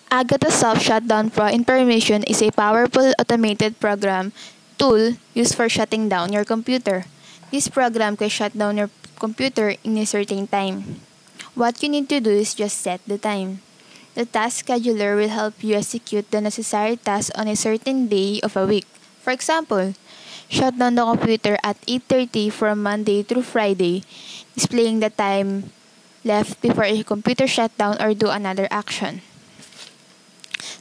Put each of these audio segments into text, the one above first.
Agata Soft Shutdown Pro Information is a powerful automated program tool used for shutting down your computer. This program can shut down your computer in a certain time. What you need to do is just set the time. The task scheduler will help you execute the necessary tasks on a certain day of a week. For example, shut down the computer at 8:30 from Monday through Friday, displaying the time left before a computer shutdown or do another action.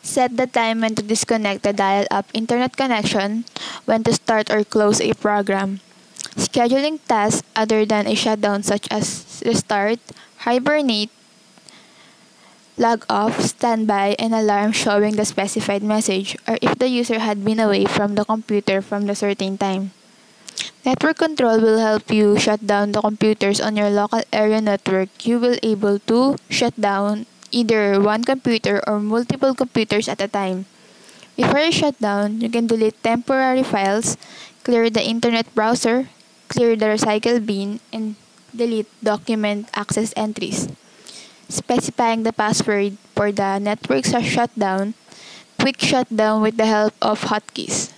Set the time when to disconnect the dial-up internet connection, when to start or close a program. Scheduling tasks other than a shutdown such as restart, hibernate, log off, standby, and alarm showing the specified message or if the user had been away from the computer from the certain time. Network control will help you shut down the computers on your local area network. You will able to shut down either one computer or multiple computers at a time. Before you shut down, you can delete temporary files, clear the internet browser, clear the recycle bin, and delete document access entries. Specifying the password for the network shutdown, quick shutdown with the help of hotkeys.